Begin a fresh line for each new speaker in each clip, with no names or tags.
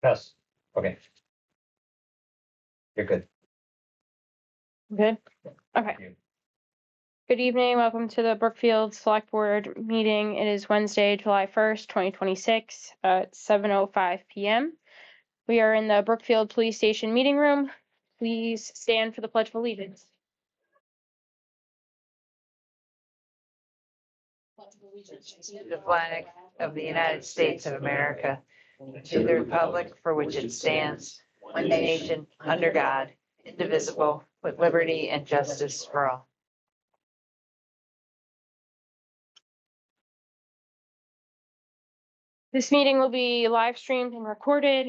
Yes, okay. You're good.
Good. Okay.
you.
Good evening. Welcome to the Brookfield Select Board meeting. It is Wednesday, July 1st, 2026 at 7:05 p.m. We are in the Brookfield Police Station meeting room. Please stand for the Pledge of Allegiance.
The flag of the United States of America, to the republic for which it stands, one nation, under God, indivisible, with liberty and justice for all.
This meeting will be live streamed and recorded.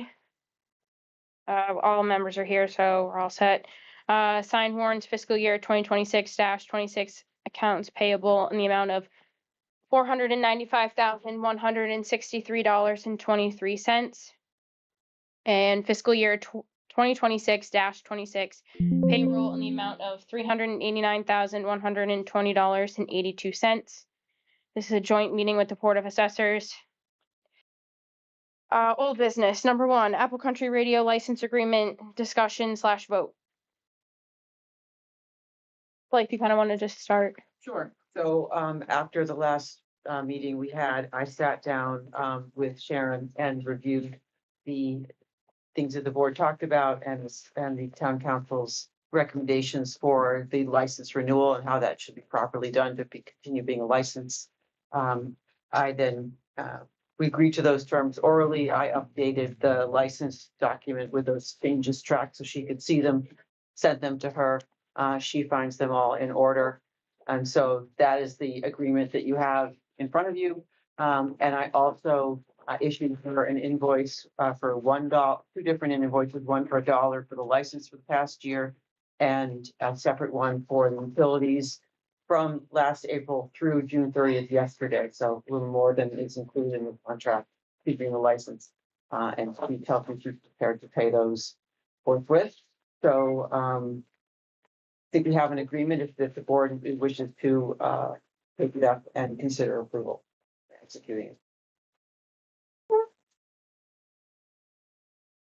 All members are here, so we're all set. Signed warrants fiscal year 2026-26 accounts payable in the amount of $495,163.23. And fiscal year 2026-26 payroll in the amount of $389,120.82. This is a joint meeting with the Board of Assessors. Old business, number 1, Apple Country Radio license agreement discussion/vote. Like, you kind of want to just start.
Sure. So after the last meeting we had, I sat down with Sharon and reviewed the things that the board talked about and the town council's recommendations for the license renewal and how that should be properly done to continue being a license. I then we agreed to those terms orally. I updated the license document with those changes tracked so she could see them, sent them to her. She finds them all in order. And so that is the agreement that you have in front of you. And I also issued her an invoice for $1, 2 different invoices, one for $1 for the license for the past year and a separate one for the utilities from last April through June 30th yesterday. So a little more than is included in the contract, keeping the license. And we tell them she's prepared to pay those forthwith. So I think we have an agreement if the board wishes to pick it up and consider approval, executing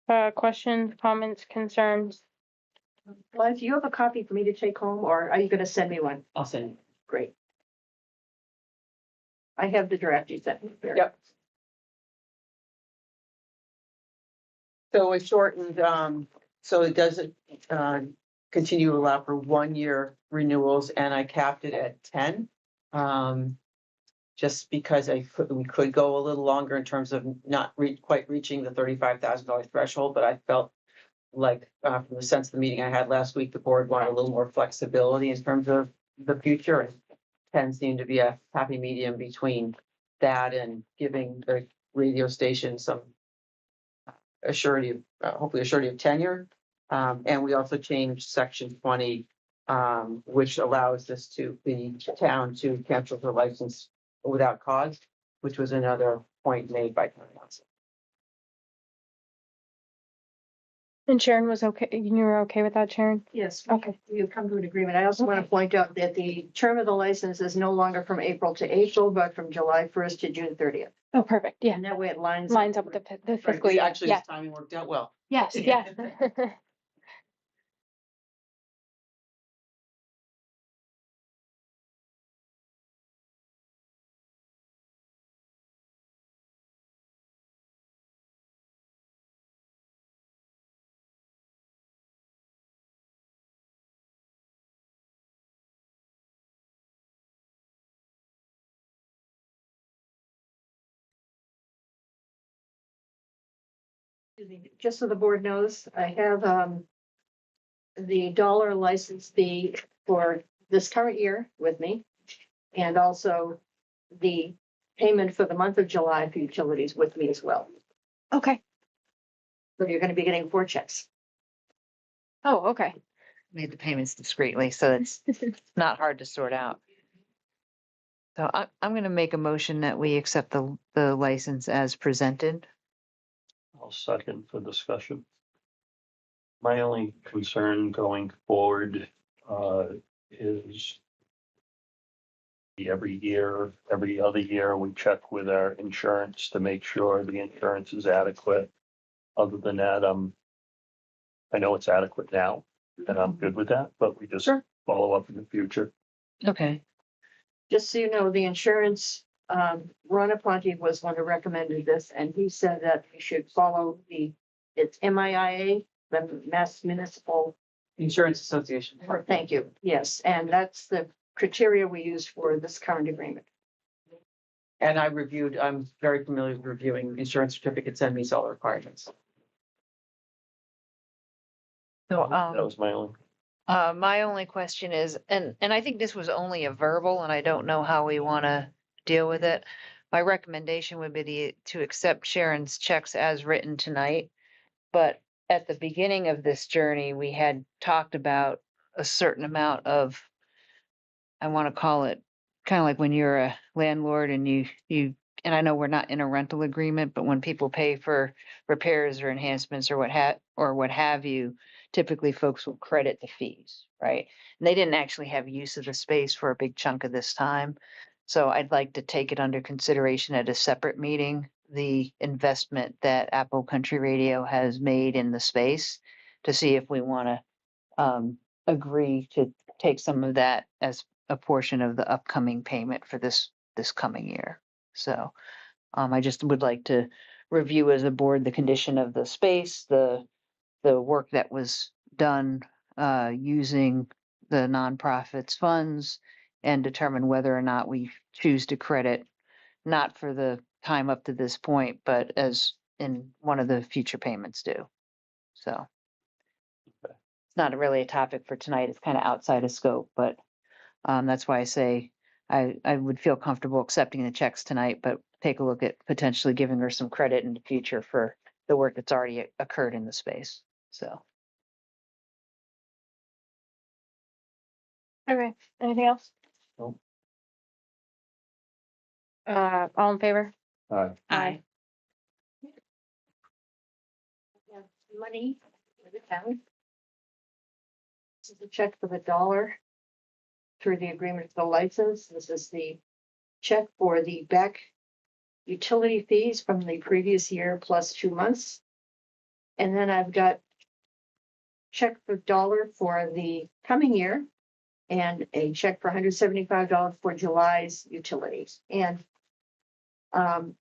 it.
Questions, comments, concerns?
Well, do you have a copy for me to take home, or are you gonna send me one?
I'll send you.
Great. I have the draft you sent me.
Yep. So it's shortened, so it doesn't continue to allow for 1-year renewals, and I capped it at 10. Just because we could go a little longer in terms of not quite reaching the $35,000 threshold, but I felt like from the sense of the meeting I had last week, the board wanted a little more flexibility in terms of the future, and 10 seemed to be a happy medium between that and giving the radio station some hopefully assurity of tenure. And we also changed section 20, which allows the town to cancel the license without cause, which was another point made by town council.
And Sharon was okay. You were okay with that, Sharon?
Yes.
Okay.
You've come to an agreement. I also want to point out that the term of the license is no longer from April to April, but from July 1st to June 30th.
Oh, perfect. Yeah.
And that way it lines
Lines up with the fiscal
Right,
year.
actually,
Yes.
this timing worked out well.
Yes. Yes.
Just so the board knows, I have the dollar license fee for this current year with me, and also the payment for the month of July for utilities with me as well.
Okay.
So you're going to be getting 4 checks.
Oh, okay.
Made the payments discreetly, so it's not hard to sort out. So I'm going to make a motion that we accept the license as presented.
I'll second for discussion. My only concern going forward is every year, every other year, we check with our insurance to make sure the insurance is adequate. Other than that, I know it's adequate now, and I'm good with that, but we just
Sure.
follow up in the future.
Okay.
Just so you know, the insurance, Ron Aponte was one who recommended this, and he said that we should follow it's MIA, the Mass Municipal.
Insurance Association.
Thank you, yes, and that's the criteria we use for this current agreement.
And I'm very familiar with reviewing insurance certificates and meets all the requirements.
So,
That was my only.
my only question is, and I think this was only a verbal, and I don't know how we want to deal with it. My recommendation would be to accept Sharon's checks as written tonight. But at the beginning of this journey, we had talked about a certain amount of, I want to call it, kind of like when you're a landlord and and I know we're not in a rental agreement, but when people pay for repairs or enhancements or what have you, typically folks will credit the fees, right? And they didn't actually have use of the space for a big chunk of this time. So I'd like to take it under consideration at a separate meeting, the investment that Apple Country Radio has made in the space, to see if we want to agree to take some of that as a portion of the upcoming payment for this coming year. So I just would like to review as a board the condition of the space, the work that was done using the nonprofit's funds, and determine whether or not we choose to credit, not for the time up to this point, but as in one of the future payments due. So it's not really a topic for tonight. It's kind of outside of scope, but that's why I say I would feel comfortable accepting the checks tonight, but take a look at potentially giving her some credit in the future for the work that's already occurred in the space. So.
Okay, anything else?
No.
All in favor?
Aye.
Yeah, money for the town. This is a check for $1 through the agreement for the license. This is the check for the back utility fees from the previous year plus 2 months. And then I've got check for $1 for the coming year and a check for $175 for July's utilities. And Blythe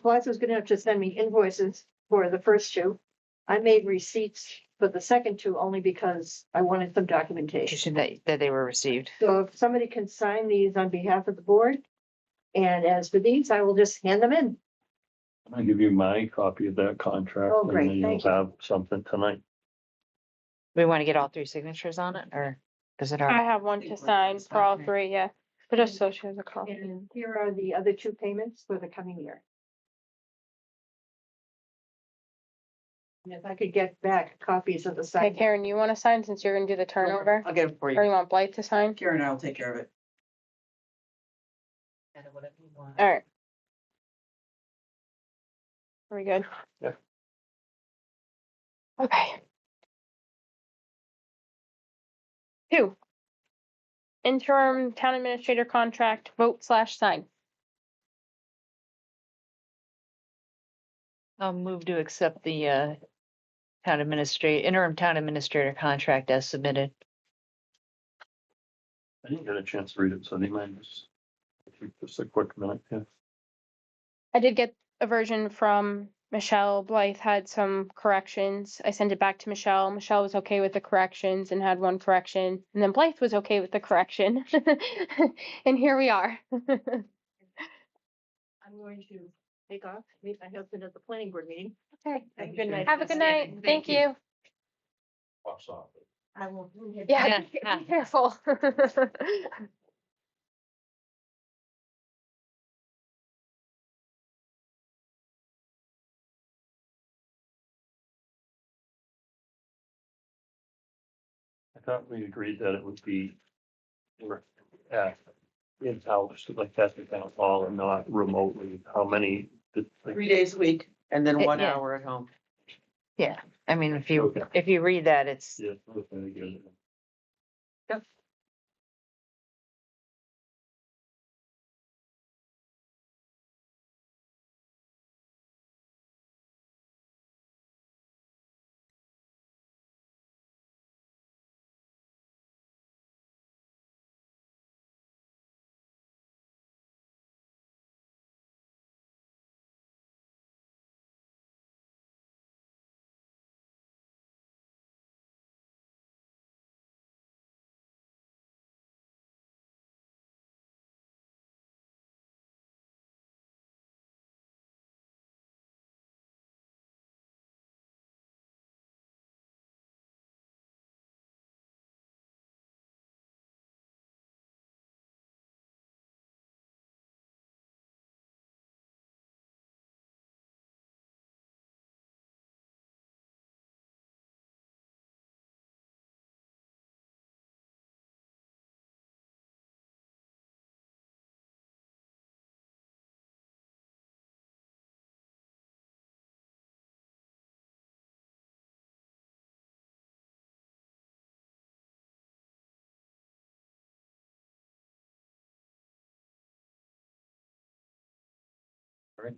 was gonna have to send me invoices for the first two. I made receipts for the second two only because I wanted some documentation.
That they were received.
So if somebody can sign these on behalf of the board, and as for these, I will just hand them in.
I'll give you my copy of that contract.
Oh, great,
And then you'll
thank you.
have something tonight.
We want to get all 3 signatures on it, or does it
I
already?
have one to sign for all three, yeah, but just so she has a copy.
And here are the other two payments for the coming year. And if I could get back copies of the
Okay,
second.
Karen, you want to sign since you're gonna do the turnover?
I'll get it for
Or you
you.
want Blythe to sign?
Karen and I will take care of it.
Whatever you want.
All right. Are we good?
Yeah.
Okay. 2. Interim town administrator contract, vote/sign.
I'll move to accept the interim town administrator contract as submitted.
I didn't get a chance to read it, so do you mind just a quick minute, yeah.
I did get a version from Michelle. Blythe had some corrections. I sent it back to Michelle. Michelle was okay with the corrections and had one correction. And then Blythe was okay with the correction. And here we are.
I'm going to take off, meet my husband at the planning board meeting.
Okay.
Have a good night.
Have a good night. Thank you.
Pops off.
I will.
Yeah,
Yeah.
be careful.
I thought we agreed that it would be in-house, like that's the town hall and not remotely. How many?
3 days a week and then 1
Yeah.
hour at home.
Yeah, I mean, if you
Okay.
read that, it's
Yeah, okay, good. Right.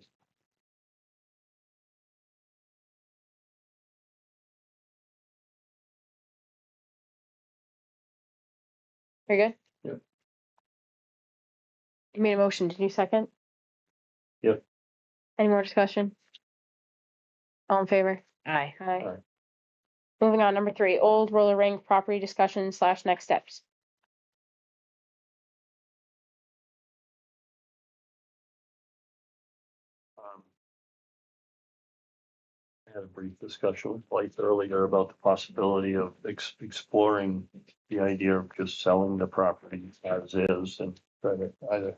Very good?
Yep.
You made a motion, did you second?
Yep.
Any more discussion? All in favor?
Aye.
Aye.
Aye.
Moving on, number 3, old roller rink property discussion / next steps.
I had a brief discussion with Blythe earlier about the possibility of exploring the idea of just selling the property as is and try to either,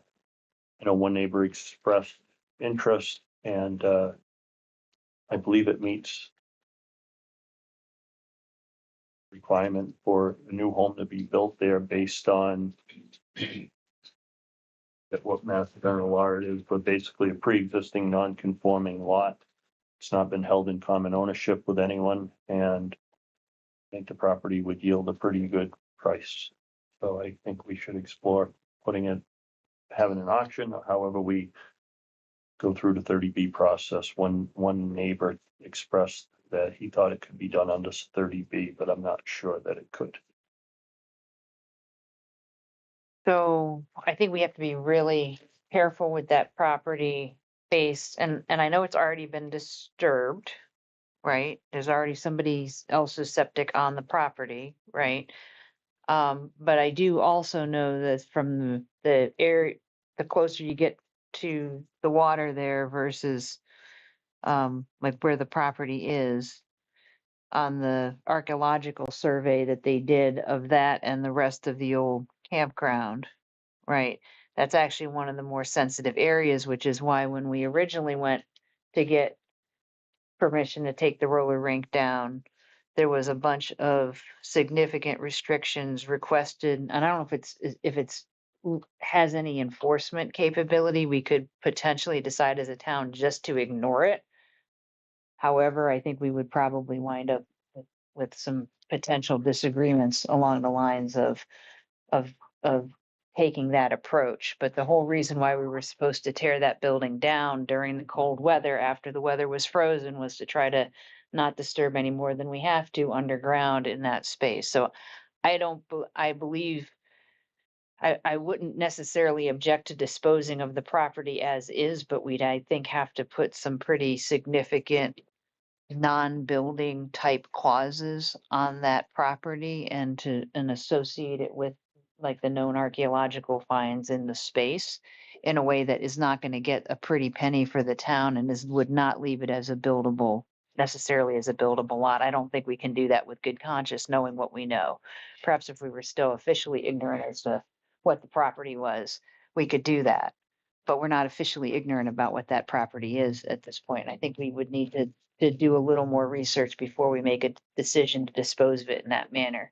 one neighbor expressed interest and, I believe it meets requirement for a new home to be built there based on that what Mass General Law it is, but basically a pre-existing non-conforming lot. It's not been held in common ownership with anyone, and I think the property would yield a pretty good price. So I think we should explore having an auction, or however we go through the 30B process. One neighbor expressed that he thought it could be done under 30B, but I'm not sure that it could.
So I think we have to be really careful with that property based, and I know it's already been disturbed, right? There's already somebody else's septic on the property, right? But I do also know that from the area, the closer you get to the water there versus like where the property is, on the archaeological survey that they did of that and the rest of the old campground, right? That's actually one of the more sensitive areas, which is why when we originally went to get permission to take the roller rink down, there was a bunch of significant restrictions requested. And I don't know if it's has any enforcement capability. We could potentially decide as a town just to ignore it. However, I think we would probably wind up with some potential disagreements along the lines of of taking that approach. But the whole reason why we were supposed to tear that building down during the cold weather after the weather was frozen was to try to not disturb any more than we have to underground in that space. So I believe I wouldn't necessarily object to disposing of the property as is, but we'd, I think, have to put some pretty significant non-building type clauses on that property and associate it with like the known archaeological finds in the space in a way that is not going to get a pretty penny for the town and would not leave it as a buildable, necessarily as a buildable lot. I don't think we can do that with good conscience, knowing what we know. Perhaps if we were still officially ignorant as to what the property was, we could do that. But we're not officially ignorant about what that property is at this point. I think we would need to do a little more research before we make a decision to dispose of it in that manner.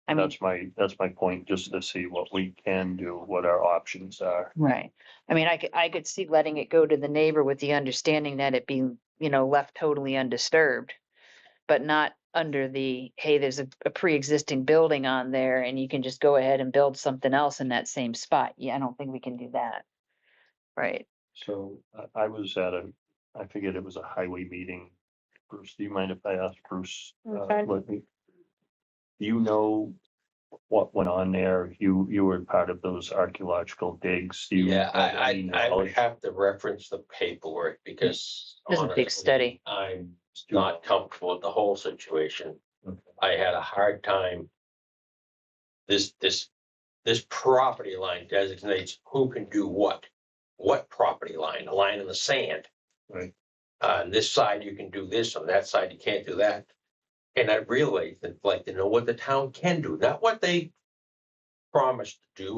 I mean,
That's my point, just to see what we can do, what our options are.
right. I mean, I could see letting it go to the neighbor with the understanding that it be, left totally undisturbed, but not under the, hey, there's a pre-existing building on there and you can just go ahead and build something else in that same spot. Yeah, I don't think we can do that. Right.
So I was at I figured it was a highway meeting. Bruce, do you mind if I ask Bruce?
Okay.
Do you know what went on there? You were part of those archaeological digs. Do you
Yeah,
have
I
any
would
knowledge?
have to reference the paperwork because
It was a big
honestly,
study.
I'm not comfortable with the whole situation.
Okay.
I had a hard time. This property line designates who can do what. What property line? A line in the sand.
Right.
On this side, you can do this, on that side, you can't do that. And I realized that, like, to know what the town can do, not what they promised to do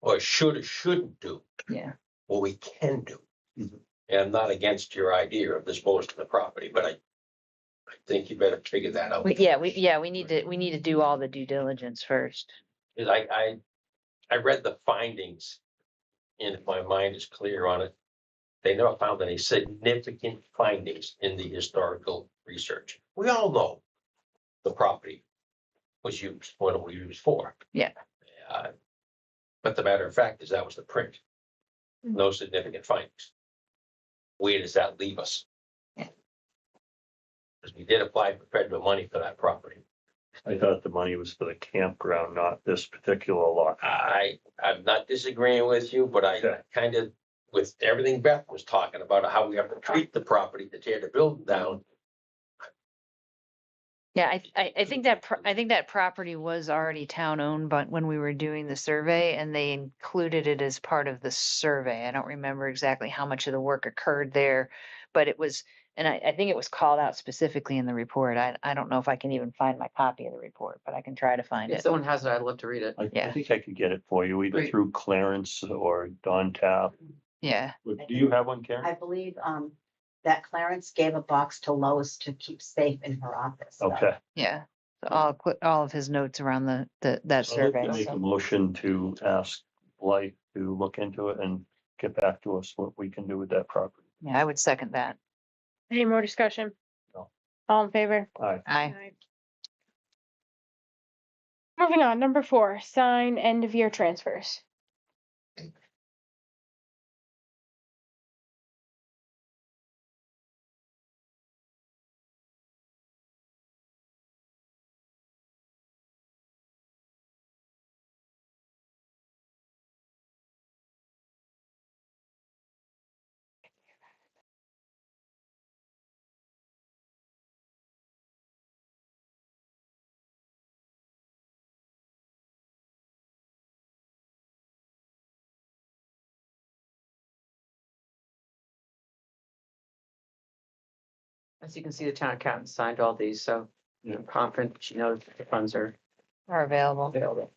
or should or shouldn't do.
Yeah.
What we can do.
Mhm.
And I'm not against your idea of disposing of the property, but I think you better figure that out.
We need to do all the due diligence first.
'Cause I read the findings, and if my mind is clear on it, they never found any significant findings in the historical research. We all know the property was used, what it was used for.
Yeah.
But the matter of fact is that was the print. no significant findings. Where does that leave us?
Yeah.
Because we did apply for federal money for that property.
I thought the money was for the campground, not this particular lot.
I'm not disagreeing with you, but I
Okay.
kind of, with everything Beth was talking about, how we have to treat the property to tear the building down.
Yeah, I think that, I think that property was already town owned, but when we were doing the survey and they included it as part of the survey. I don't remember exactly how much of the work occurred there, but it was, and I think it was called out specifically in the report. I don't know if I can even find my copy of the report, but I can try to find
If
it.
someone has it, I'd love to read it.
I
Yeah.
think I could get it for you, either
Great.
through Clarence or Don Tapp.
Yeah,
Do you have one, Karen?
I believe, that Clarence gave a box to Lois to keep safe in her office. so.
Okay.
yeah. So I'll put all of his notes around that
So I'd like
survey.
to make a
So,
motion to ask Blythe to look into it and get back to us what we can do with that property.
yeah, I would second that.
Any more discussion?
No.
All in favor?
Aye.
Aye.
Moving on, number 4, sign end of year transfers.
As you can see, the town accountant signed all these, so
Yeah.
I'm confident she knows that the funds are
Are available.
available.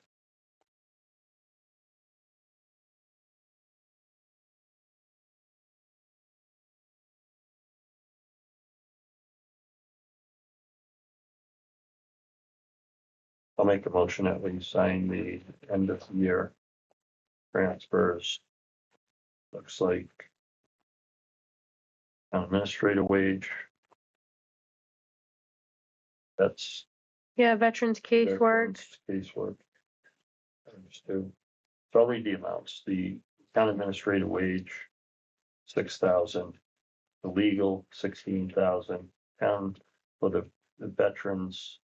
I'll make a motion that we sign the end of the year transfers. Looks like town administrator wage. That's
Yeah, veterans casework.
casework. There's two. So I'll read the amounts. The town administrator wage, 6,000. The legal, 16,000. Town for the veterans,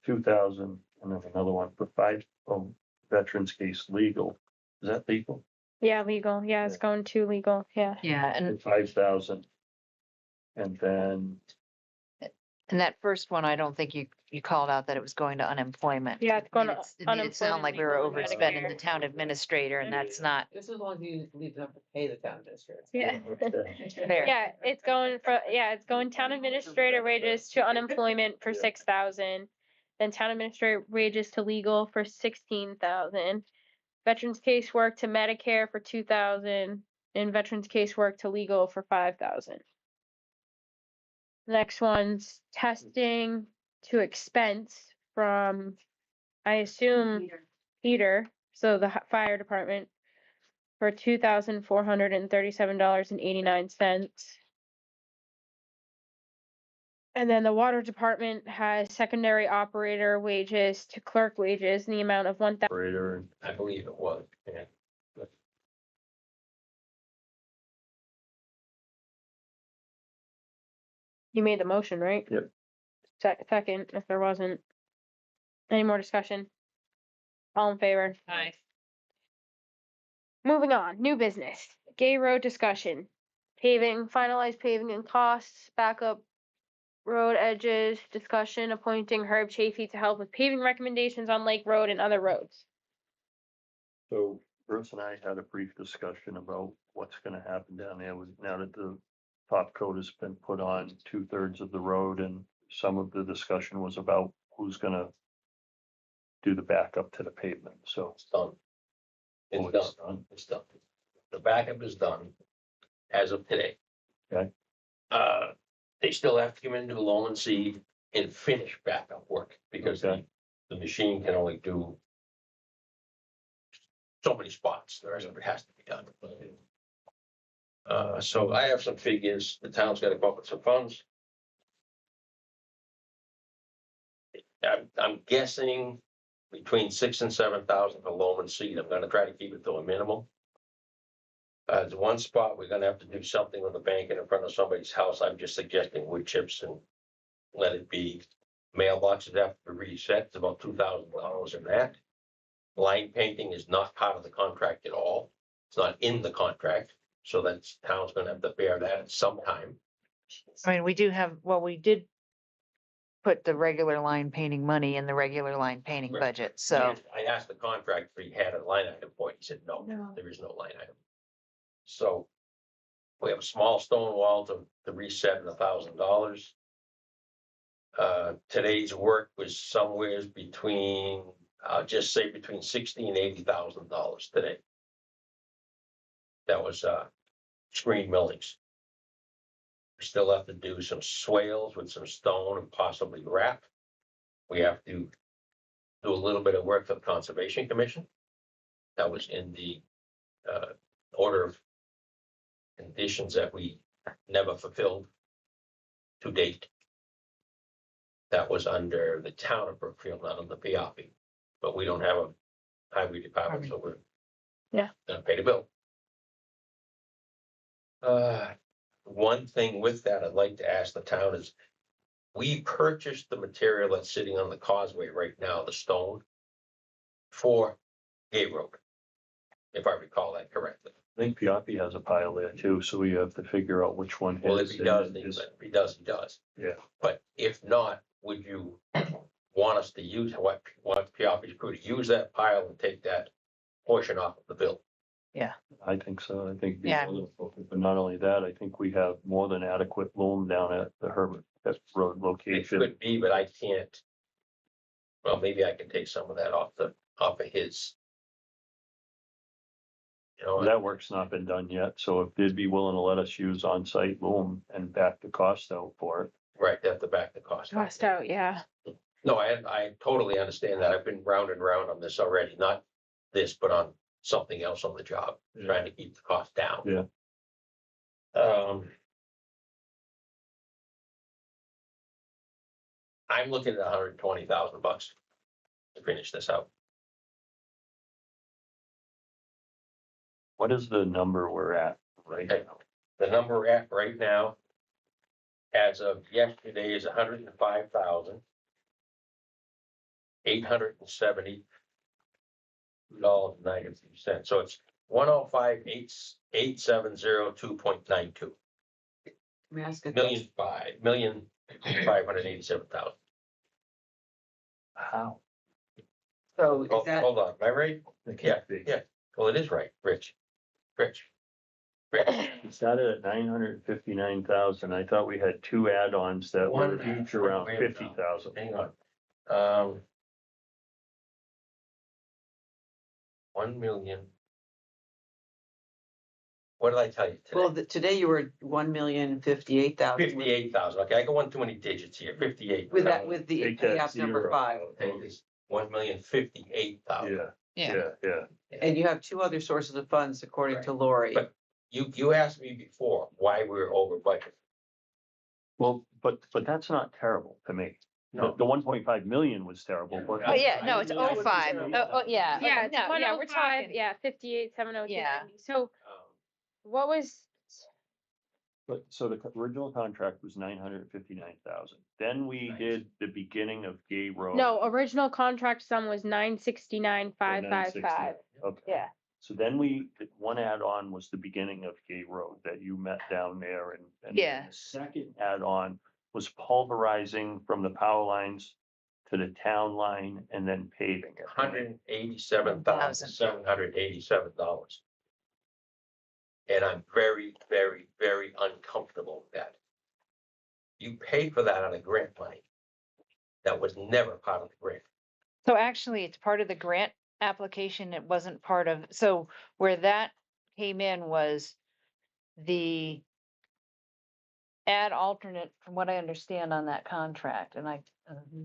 2,000, and then another one for 5, veterans case legal. Is that legal?
Yeah, legal. Yeah, it's going to legal. Yeah.
Yeah, and
5,000. And then,
that first one, I don't think you called out that it was going to unemployment.
Yeah, it's going to
It made it sound
unemployment,
like we were
legal, and
overspending
Medicare.
the town administrator, and that's not
This is as long as you leave them to pay the town administrator.
Yeah.
fair.
Yeah, it's going town administrator wages to unemployment for 6,000. Then town administrator wages to legal for 16,000. Veterans casework to Medicare for 2,000 and veterans casework to legal for 5,000. Next one's testing to expense from, I assume, Peter, so the fire department, for $2,437.89. And then the water department has secondary operator wages to clerk wages in the amount of
operator,
I believe it was, yeah.
You made the motion, right?
Yep.
Second, if there wasn't. Any more discussion? All in favor?
Aye.
Moving on, new business, Gay Road discussion. Paving, finalized paving and costs, backup road edges, discussion, appointing Herb Chafee to help with paving recommendations on Lake Road and other roads.
so Bruce and I had a brief discussion about what's gonna happen down there with, now that the top coat has been put on 2/3 of the road, and some of the discussion was about who's gonna do the backup to the pavement, so.
It's done.
Oh,
It's done. It's done. The backup is done as of today.
Okay.
They still have to come in and do loam and seed and finish backup work because
Okay.
the machine can only do so many spots. The rest of it has to be done. So I have some figures. The town's got to come up with some funds. I'm guessing between 6,000 and 7,000 for loam and seed. I'm gonna try to keep it to a minimum. There's one spot, we're gonna have to do something with the bank in front of somebody's house. I'm just suggesting wood chips and let it be. Mailboxes have to be reset. It's about $2,000 in that. Line painting is not part of the contract at all. It's not in the contract, so that's town's gonna have to bear that at some time.
I mean, we do have, well, we did put the regular line painting money in the regular line painting
Right.
budget, so.
I asked the contractor if he had a line item for it. He said, no,
No.
there is no line item. So we have a small stone wall to reset at $1,000. Today's work was somewhere between, I'll just say between $60,000 and $80,000 today. That was, screen millings. We still have to do some swales with some stone and possibly wrap. We have to do a little bit of work for the Conservation Commission. That was in the, order of conditions that we never fulfilled to date. That was under the town of Brookfield, not under PRP, but we don't have a highway department, so we're
Yeah.
gonna pay the bill. One thing with that I'd like to ask the town is, we purchased the material that's sitting on the causeway right now, the stone, for Gay Road, if I recall that correctly.
I think Piapi has a pile there too, so we have to figure out which one.
Well, if
his
he does,
and his-
he does.
Yeah.
But if not, would you want us to use, want PRP's crew to use that pile and take that portion off of the bill?
I think so. I think.
Yeah.
But not only that, I think we have more than adequate loom down at the Herbert Road
It
location.
could be, but I can't. Well, maybe I can take some of that off of his. You know,
That work's not been done yet, so if they'd be willing to let us use on-site loom and back the cost out for it.
right, they have to back the cost.
Cost out, yeah.
No, I totally understand that. I've been round and round on this already, not this, but on something else on the job, trying to keep the cost down.
Yeah.
I'm looking at $120,000 to finish this out.
What is the number we're at right
Okay.
now?
The number we're at right now, as of yesterday, is $105,870.92. So it's 105,870.2.92
May I ask a
million, 5,587,000.
How?
So is
Oh,
that,
hold on, am I right?
It
Yeah,
can't be.
yeah. Well, it is right, Rich.
It started at 959,000. I thought we had two add-ons that were
One-
each around
wait,
50,000.
Hang on. 1 million. What did I tell you
well,
today?
today you were 1,058,000.
58,000. Okay, I got one too many digits here. 58.
With that, with the
Take that
payoff number
zero
5.
out.
Take this 1,058,000.
Yeah.
And you have two other sources of funds according to Lori.
But you asked me before why we were over budget.
Well, but that's not terrible to me.
No.
The 1.5 million was terrible, but.
Oh, yeah, no, it's 05. Yeah.
Yeah, it's
No, yeah, we're
105,
talking.
yeah, 58,702.
Yeah.
So what was,
But so the original contract was 959,000. Then we did the beginning of Gay Road.
no, original contract sum was 969,555.
Okay.
Yeah.
So then one add-on was the beginning of Gay Road that you met down there and.
Yeah.
The second add-on was pulverizing from the power lines to the town line and then paving it.
$187,787. And I'm very, very, very uncomfortable with that. You paid for that out of grant money. That was never part of the grant.
So actually, it's part of the grant application. It wasn't part of, so where that came in was the add alternate, from what I understand on that contract, and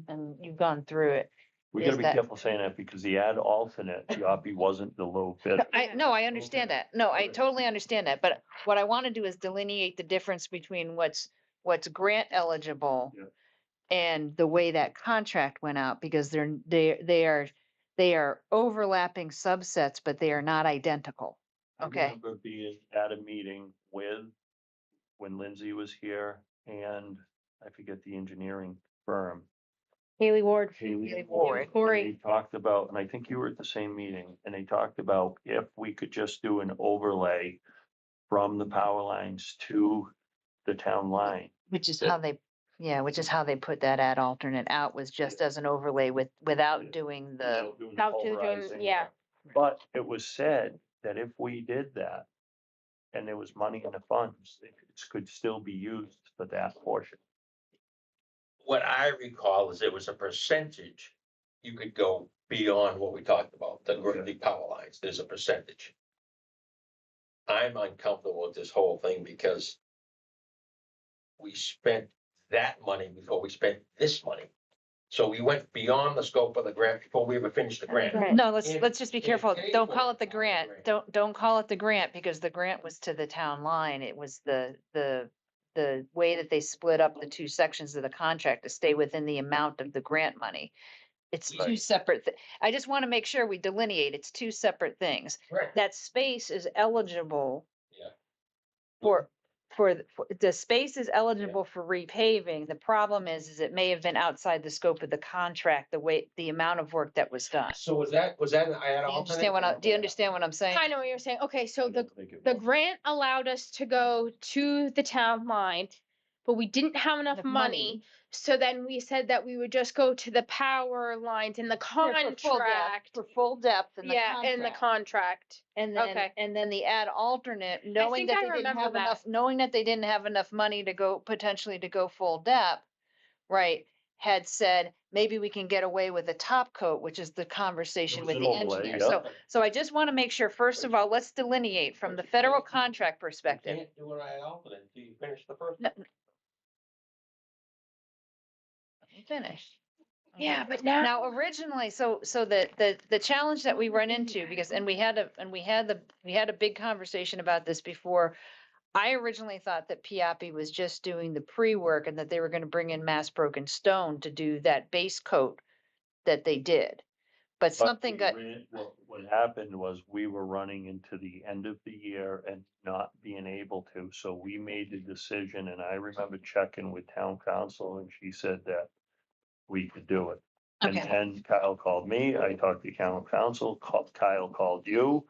and you've gone through it.
We gotta
Is
be
that-
careful saying that because the ad alternate, Yoppie wasn't the low bidder.
I understand that. No, I totally understand that, but what I want to do is delineate the difference between what's grant eligible
Yeah.
and the way that contract went out, because they are overlapping subsets, but they are not identical. Okay.
remember being at a meeting with, when Lindsay was here, and I forget the engineering firm.
Haley Ward.
Haley
Ward.
And
Corey.
they talked about, and I think you were at the same meeting, and they talked about if we could just do an overlay from the power lines to the town line.
Which is how they, yeah, which is how they put that ad alternate out, was just as an overlay without doing the,
without doing the
Without doing-
polarizing.
yeah.
But it was said that if we did that, and there was money in the funds, it could still be used for that portion.
What I recall is it was a percentage. You could go beyond what we talked about, the power lines, there's a percentage. I'm uncomfortable with this whole thing because we spent that money before we spent this money. So we went beyond the scope of the grant before we ever finished the grant.
Right.
no, let's
And-
just be
and
careful.
pay
Don't
for
call
it
it the
on the
grant.
grant.
Don't call it the grant, because the grant was to the town line. It was the way that they split up the two sections of the contract to stay within the amount of the grant money. It's two
Right.
separate, I just want to make sure we delineate, it's two separate things.
Right.
That space is eligible
Yeah.
for the space is eligible for repaving. The problem is it may have been outside the scope of the contract, the amount of work that was done.
So was that an ad
Do you understand what I'm saying?
I know what you're saying. Okay, so
I don't think it
the
was.
grant allowed us to go to the town line, but we didn't have enough
Enough
money.
money.
So then we said that we would just go to the power lines in the
For full depth-
contract.
For full depth in the
Yeah, in the
contract.
contract.
And then,
Okay.
and then the ad alternate, knowing
think
that
I
they didn't
remember
have
that.
enough, knowing that they didn't have enough money to go, potentially to go full depth, right? Had said, maybe we can get away with a top coat, which is the conversation
It
with
was
the
an overlay,
engineer.
yeah.
So I just want to make sure, first of all, let's delineate from the federal contract
You
perspective.
can't do an ad alternate until you finish the first.
No. Let me finish.
Yeah, but now.
Now, originally, so the challenge that we run into, because, and we had a big conversation about this before. I originally thought that Piapi was just doing the pre-work and that they were gonna bring in mass broken stone to do that base coat that they did. But
But
something
we
got,
what happened was we were running into the end of the year and not being able to, so we made the decision, and I remember checking with town council, and she said that we could do it. And
Okay.
then Kyle called me, I talked to town council, Kyle called you,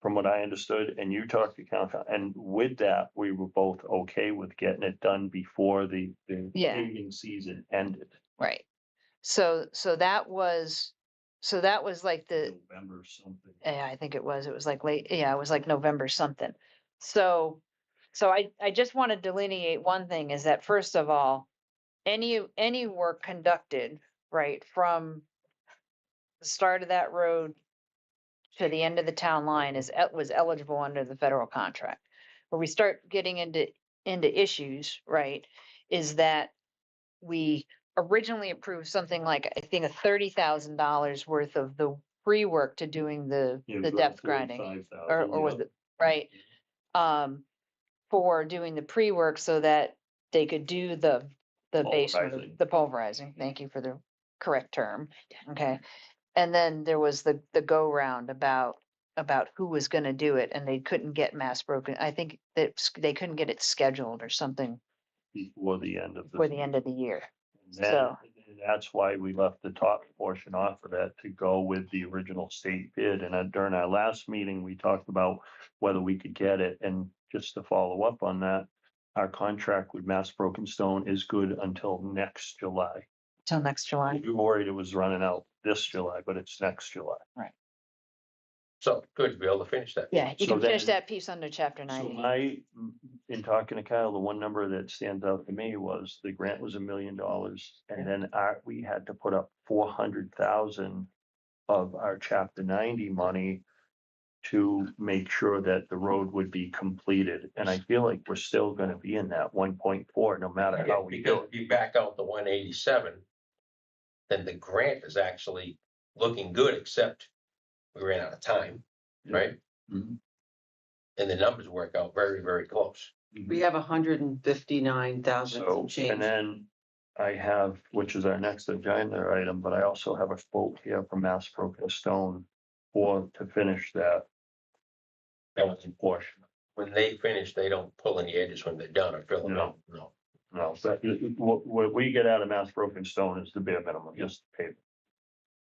from what I understood, and you talked to council, and with that, we were both okay with getting it done before the
Yeah.
paving season ended.
right. So that was like the,
November something.
yeah, I think it was like late, yeah, it was like November something. So I just want to delineate one thing, is that first of all, any work conducted, right, from the start of that road to the end of the town line was eligible under the federal contract. Where we start getting into issues, right, is that we originally approved something like, I think, $30,000 worth of the pre-work to doing the depth grinding. Or was it, right? For doing the pre-work so that they could do the base,
Pulverizing.
the pulverizing. Thank you for the correct term. Okay. And then there was the go-round about who was gonna do it, and they couldn't get mass broken. I think that they couldn't get it scheduled or something
Before the end of
for the end of the year.
Then,
So-
that's why we left the top portion off of that to go with the original state bid. And during our last meeting, we talked about whether we could get it. And just to follow up on that, our contract with Mass Broken Stone is good until next July.
Till next July.
We were worried it was running out this July, but it's next July.
So good to be able to finish that.
Yeah, you
So
can finish
then-
that piece under chapter
So
90.
in talking to Kyle, the one number that stands out to me was the grant was $1 million. And then we had to put up 400,000 of our chapter 90 money to make sure that the road would be completed. And I feel like we're still gonna be in that 1.4, no matter how we
Because
do
if you back out the 187, then the grant is actually looking good, except we ran out of time, right?
it. Mhm.
And the numbers work out very, very close.
We have 159,000
So,
change.
and then I have, which is our next agenda item, but I also have a quote here from Mass Broken Stone to finish that skeleton portion.
When they finish, they don't pull any edges when they're done or fill them
No.
out, no.
No, but what we get out of Mass Broken Stone is the bare minimum, just paving.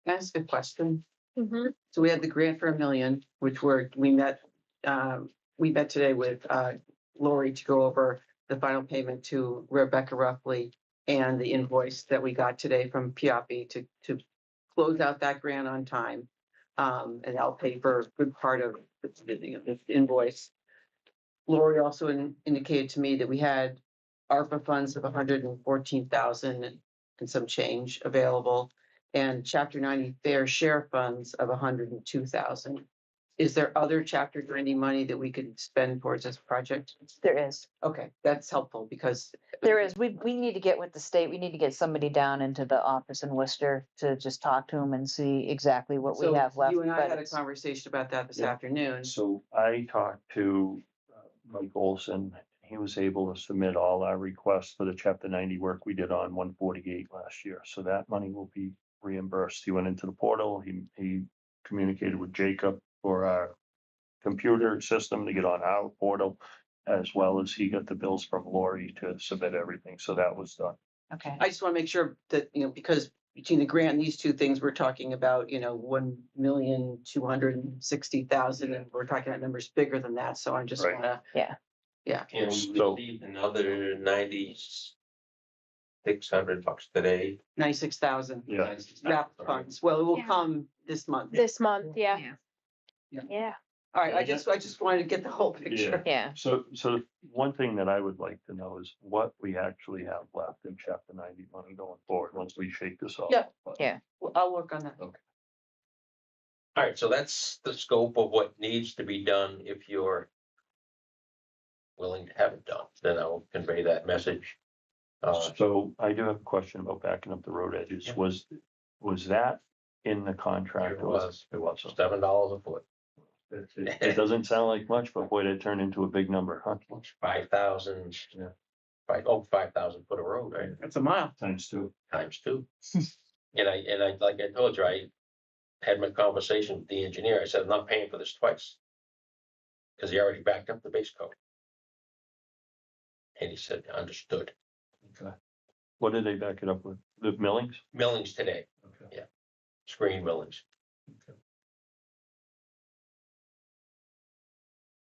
Can I ask a question?
Mhm.
So we had the grant for $1 million, which we met today with Lori to go over the final payment to Rebecca Ruffley and the invoice that we got today from Piapi to close out that grant on time. And I'll pay for a good part of the invoice. Lori also indicated to me that we had ARPA funds of 114,000 and some change available, and Chapter 90 fair share funds of 102,000. Is there other Chapter 90 money that we could spend towards this project?
There is.
Okay, that's helpful because
There is. We need to get with the state. We need to get somebody down into the office in Worcester to just talk to them and see exactly what we
so
have left.
you and I
but
had a
it's-
conversation about that this
Yeah.
afternoon.
So I talked to Mike Olson. He was able to submit all our requests for the chapter 90 work we did on 148 last year. So that money will be reimbursed. He went into the portal. He communicated with Jacob for our computer system to get on our portal, as well as he got the bills from Lori to submit everything. So that was done.
Okay.
I just want to make sure that, because between the grant and these two things, we're talking about, 1,260,000, and we're talking about numbers bigger than that. So I just
Right.
want to,
Yeah.
And we
So-
received another $9,600 today.
96,000
Yeah.
wrap funds. Well, it will
Yeah.
come this month.
This month, yeah.
Yeah.
Yeah.
All right, I just wanted to get the whole picture.
Yeah.
So one thing that I would like to know is what we actually have left in chapter 90 money going forward, once we shake this off.
Yeah.
But-
Yeah.
Well, I'll work on that.
All right, so that's the scope of what needs to be done. If you're willing to have it done, then I'll convey that message.
So I do have a question about backing up the road edges.
Yeah.
Was that in the contract?
It was.
It was.
$7 a foot,
It doesn't sound like much, but boy, that turned into a big number, huh?
5,000.
Yeah.
5,000 foot of road, right?
That's a mile.
Times two.
Times two. And I, like I told you, I had my conversation with the engineer. I said, I'm not paying for this twice. Because he already backed up the base coat. And he said, understood.
Okay. What did they back it up with? The millings?
Millings today,
Okay.
screen millings.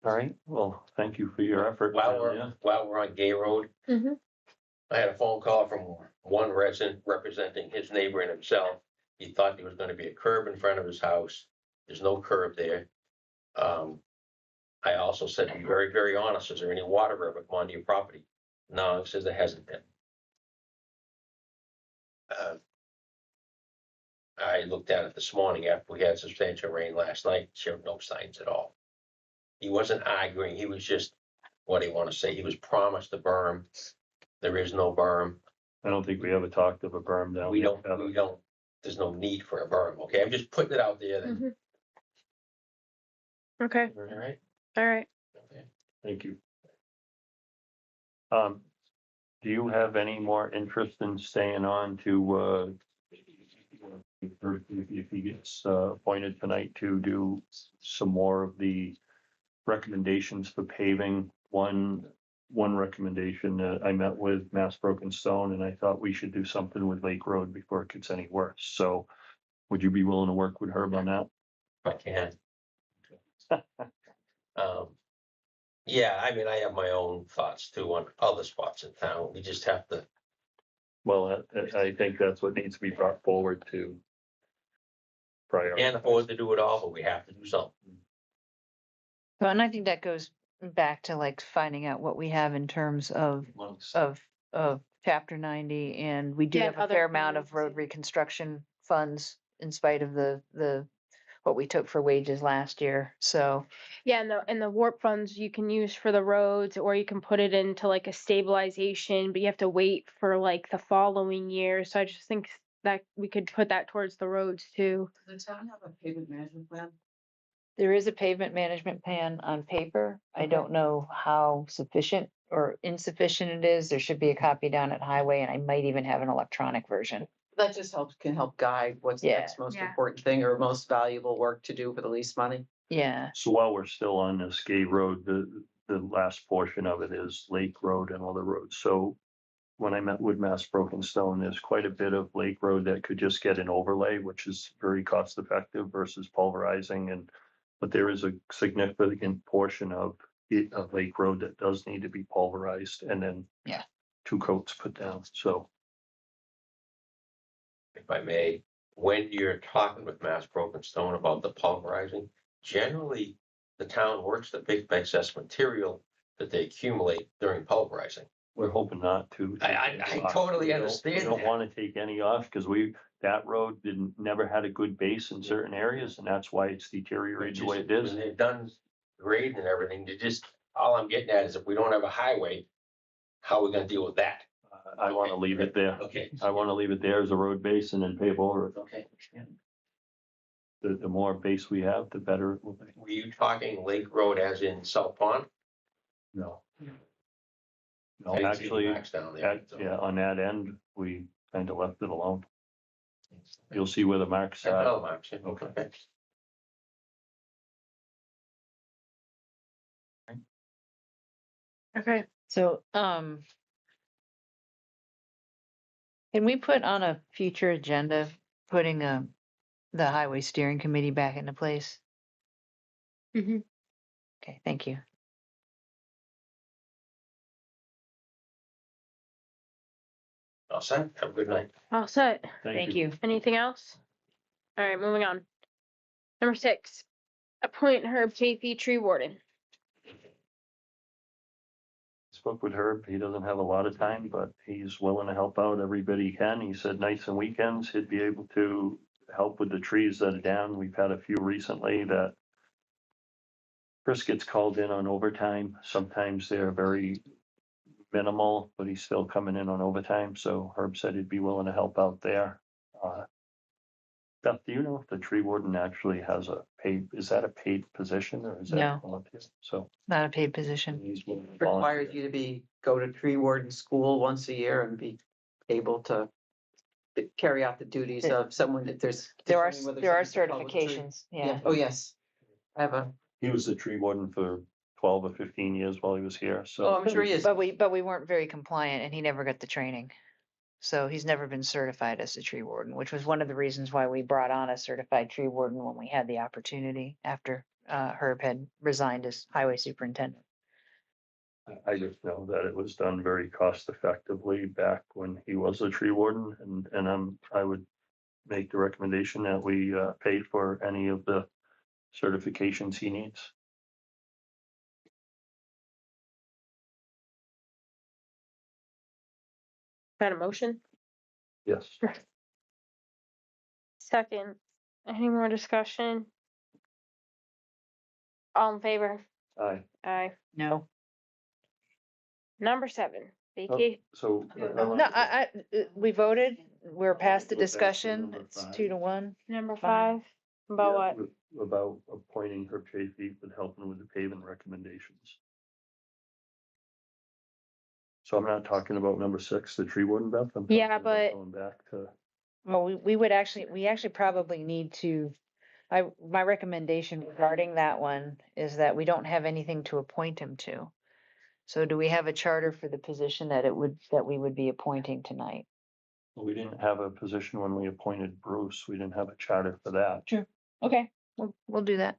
All right, well, thank you for your effort. Yeah.
While we're on Gay Road,
Mhm.
I had a phone call from one resident representing his neighbor and himself. He thought there was gonna be a curb in front of his house. There's no curb there. I also said, be very, very honest, is there any water ever come onto your property? No, he says there hasn't been. I looked at it this morning after we had substantial rain last night, showed no signs at all. He wasn't arguing, he was just, what do you want to say, he was promised a berm. There is no berm.
I don't think we ever talked of a berm down there.
We don't, there's no need for a berm, okay? I'm just putting it out there then.
Mhm. Okay,
All right?
all right.
Okay.
Thank you. Do you have any more interest in staying on to, if he gets appointed tonight to do some more of the recommendations for paving? One recommendation, I met with Mass Broken Stone and I thought we should do something with Lake Road before it gets any worse. So would you be willing to work with Herb on that?
If I can. Yeah, I mean, I have my own thoughts too on other spots in town. We just have to,
Well, I think that's what needs to be brought forward to
can't afford to do it all, but we have to do something.
Well, and I think that goes back to like finding out what we have in terms of chapter 90, and we do
Yeah,
have
and
a
other
fair amount of
funds.
road reconstruction funds in spite of the what we took for wages last year. So
Yeah, and the warp funds you can use for the roads, or you can put it into like a stabilization, but you have to wait for like the following year. So I just think that we could put that towards the roads too.
Does the town have a pavement management plan?
there is a pavement management plan on paper. I don't know how sufficient or insufficient it is. There should be a copy down at Highway, and I might even have an electronic version.
That just can help guide what's the
Yeah.
next most
Yeah.
important thing or most valuable work to do for the least money.
Yeah,
So while we're still on this Gay Road, the last portion of it is Lake Road and other roads. So when I met with Mass Broken Stone, there's quite a bit of Lake Road that could just get an overlay, which is very cost effective versus pulverizing but there is a significant portion of Lake Road that does need to be pulverized and then
Yeah.
2 coats put down. So
If I may, when you're talking with Mass Broken Stone about the pulverizing, generally the town works the big excess material that they accumulate during pulverizing.
we're hoping not to.
I totally
We don't-
understand
We don't
that.
want to take any off because that road never had a good base in certain areas and that's why it's deteriorated the way it is.
When they're done grading and everything, all I'm getting at is if we don't have a highway, how are we gonna deal with that?
I want to leave it there.
Okay.
I want to leave it there as a road base and then pave over it.
Okay.
The more base we have, the better it will be.
Were you talking Lake Road as in South Pond?
No.
I
No,
didn't see the
actually,
maps down there. so-
yeah, on that end, we kind of left it alone. You'll see where the marks
I
are.
know, Mark. Okay.
Okay.
so, can we put on a future agenda, putting, the highway steering committee back into place?
Mhm.
Okay, thank you.
All set. Have a good night.
All set.
Thank you.
Anything else? All right, moving on. Number 6, appoint Herb Chafee tree warden.
Spoke with Herb. He doesn't have a lot of time, but he's willing to help out every bit he can. He said nights and weekends, he'd be able to help with the trees that are down. We've had a few recently that Chris gets called in on overtime. Sometimes they're very minimal, but he's still coming in on overtime. So Herb said he'd be willing to help out there. Beth, do you know if the tree warden actually has is that a paid position or is that?
No.
volunteer? So
Not a paid position.
he's willing to
Requires
volunteer.
you to go to tree warden school once a year and be able to carry out the duties of someone that there's.
There are
determining whether
there are
somebody's called with a tree.
certifications, yeah.
Oh, yes. I have a,
He was the tree warden for 12 or 15 years while he was here.
oh,
So
I'm sure he is.
But we weren't very compliant and he never got the training. So he's never been certified as a tree warden, which was one of the reasons why we brought on a certified tree warden when we had the opportunity after Herb had resigned as highway superintendent.
I just know that it was done very cost effectively back when he was a tree warden and I would make the recommendation that we paid for any of the certifications he needs.
Got a motion?
Yes.
Second. Any more discussion? All in favor?
Aye.
Aye.
No.
Number 7, vacate.
So.
No, we voted, we're past the
Go back to
discussion,
number
it's
5.
2-1.
Number
Fine.
5, about what?
About appointing Herb Chafee and helping with the paving recommendations. So I'm not talking about number 6, the tree warden, Beth. I'm
Yeah,
talking about
but-
Going back to,
Well, we actually probably need to, my recommendation regarding that one is that we don't have anything to appoint him to. So do we have a charter for the position that we would be appointing tonight?
we didn't have a position when we appointed Bruce. We didn't have a charter for that.
Sure. Okay, we'll do that.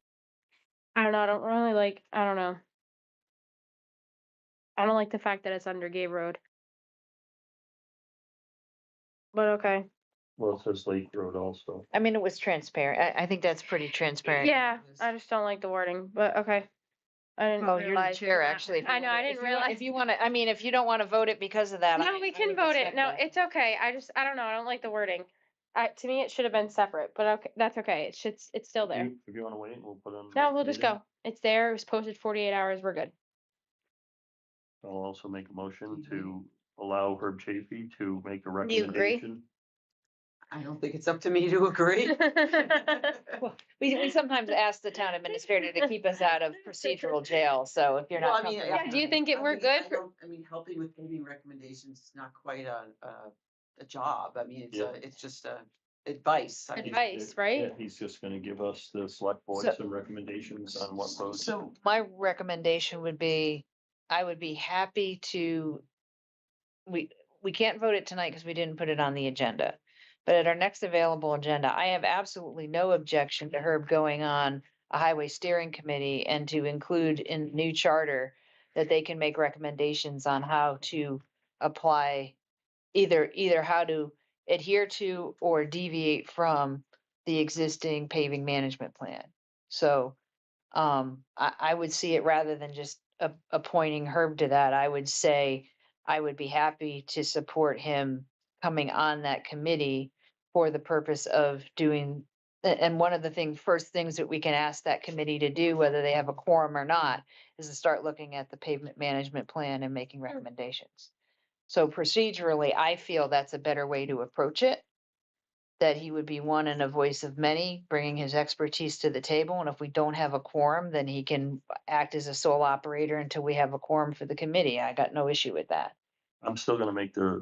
I don't know. I don't really like, I don't know. I don't like the fact that it's under Gay Road. But okay.
Well, it says Lake Road also.
I mean, it was transparent. I think that's pretty transparent.
Yeah, I just don't like the wording, but okay. I didn't
Well, you're the
realize
chair,
that.
actually. if you
I know,
wanna-
I didn't
if you wa-
realize.
If you wanna, I mean, if you don't wanna vote it because of that.
No, we
I
can
would
vote it.
respect
No,
that.
it's okay. I don't know. I don't like the wording. To me, it should have been separate, but okay, that's okay. It's still there.
If you want to wait, we'll put on. the
No,
next
we'll just
meeting.
go. It's there. It was posted 48 hours. We're good.
I'll also make a motion to allow Herb Chafee to make a
Do you agree?
recommendation.
I don't think it's up to me to agree.
Well, we sometimes ask the town administrator to keep us out of procedural jail, so if you're
Well,
not
I mean,
comfortable.
Yeah, do you think we're good for?
I mean, helping with paving recommendations is not quite a job. I mean,
Yeah.
it's just a, advice. I mean,
advice,
Yeah,
right?
he's just gonna give us, the select board,
So-
some recommendations on what roads.
So my recommendation would be, I would be happy to, we can't vote it tonight because we didn't put it on the agenda. But at our next available agenda, I have absolutely no objection to Herb going on a highway steering committee and to include in the new charter that they can make recommendations on how to apply, either how to adhere to or deviate from the existing paving management plan. So I would see it rather than just appointing Herb to that. I would say I would be happy to support him coming on that committee for the purpose of doing, and one of the first things that we can ask that committee to do, whether they have a quorum or not, is to start looking at the pavement management plan and making recommendations. So procedurally, I feel that's a better way to approach it, that he would be one and a voice of many, bringing his expertise to the table. And if we don't have a quorum, then he can act as a sole operator until we have a quorum for the committee. I got no issue with that.
I'm still gonna make the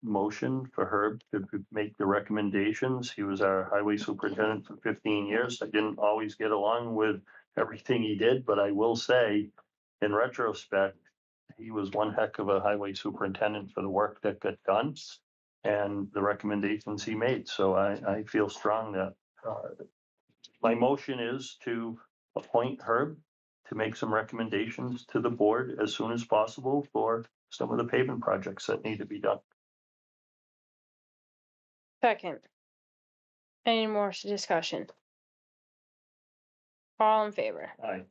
motion for Herb to make the recommendations. He was our highway superintendent for 15 years. I didn't always get along with everything he did, but I will say, in retrospect, he was one heck of a highway superintendent for the work that got done and the recommendations he made. So I feel strong that, my motion is to appoint Herb to make some recommendations to the board as soon as possible for some of the pavement projects that need to be done.
Second. Any more discussion? All in favor?
Aye.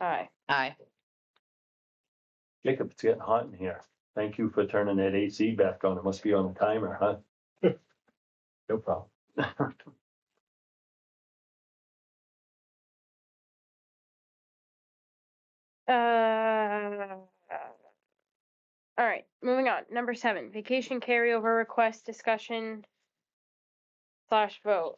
Aye.
Aye.
Jacob, it's getting hot in here. Thank you for turning that AC back on. It must be on a timer, huh? No problem.
All right, moving on. Number 7, vacation carryover request discussion / vote.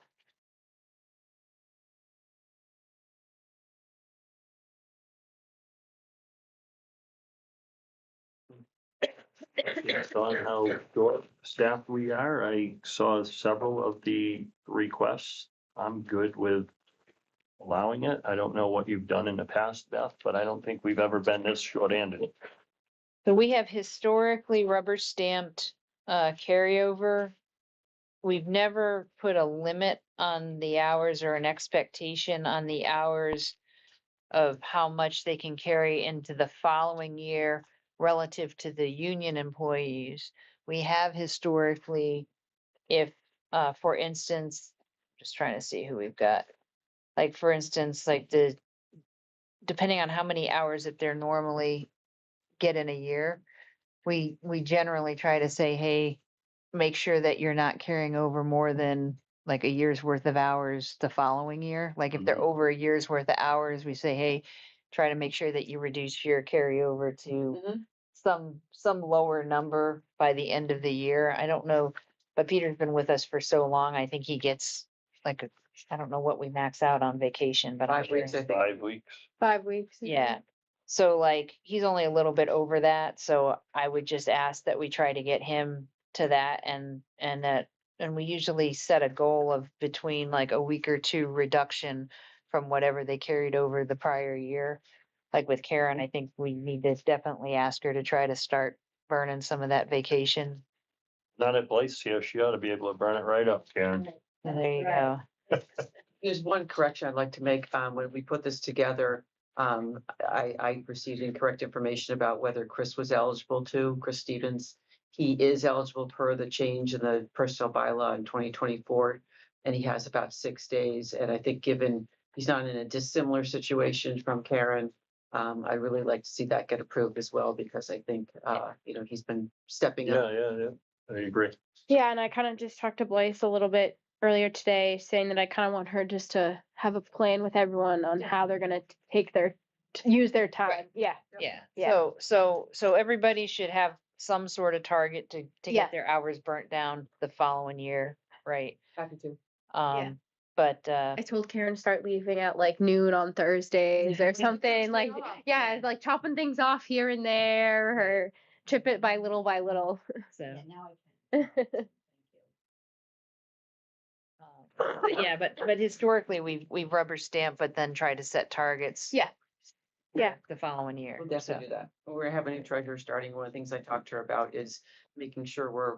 Based on how short staffed we are, I saw several of the requests. I'm good with allowing it. I don't know what you've done in the past, Beth, but I don't think we've ever been this short-handed.
So we have historically rubber stamped carryover. We've never put a limit on the hours or an expectation on the hours of how much they can carry into the following year relative to the union employees. We have historically, if, for instance, just trying to see who we've got. Like, for instance, depending on how many hours that they're normally get in a year, we generally try to say, hey, make sure that you're not carrying over more than like a year's worth of hours the following year. Like if they're
Mhm.
over a year's worth of hours, we say, hey, try to make sure that you reduce your carryover to some lower number by the end of the year. I don't know, but Peter's been with us for so long. I think he gets I don't know what we max out on vacation, but I'm
5 weeks,
sure.
I think.
5 weeks.
5 weeks.
Yeah. So like, he's only a little bit over that, so I would just ask that we try to get him to that and we usually set a goal of between like a week or two reduction from whatever they carried over the prior year. Like with Karen, I think we need to definitely ask her to try to start burning some of that vacation.
Not at Blythe's here. She ought to be able to burn it right up, Karen.
And there you go.
There's one correction I'd like to make. When we put this together, I received incorrect information about whether Chris was eligible to, Chris Stevens. He is eligible per the change in the personnel bylaw in 2024, and he has about 6 days. And I think given he's not in a dissimilar situation from Karen, I really like to see that get approved as well, because I think, he's been stepping up.
Yeah. I agree.
Yeah, and I kind of just talked to Blythe a little bit earlier today, saying that I kind of want her just to have a plan with everyone on how they're gonna use their time.
Right.
Yeah.
Yeah,
Yeah.
so everybody should have some sort of target to
Yeah.
get their hours burnt down the following year, right?
Happy to.
But,
I told Karen to start leaving at like noon on Thursdays or something, like, yeah, like chopping things off here and there, or chip it by little.
so,
Yeah, now I can.
Yeah, but historically, we've rubber stamped, but then tried to set targets.
Yeah. Yeah.
The following year.
We'll definitely do that. We're having a treasurer starting. One of the things I talked to her about is making sure we're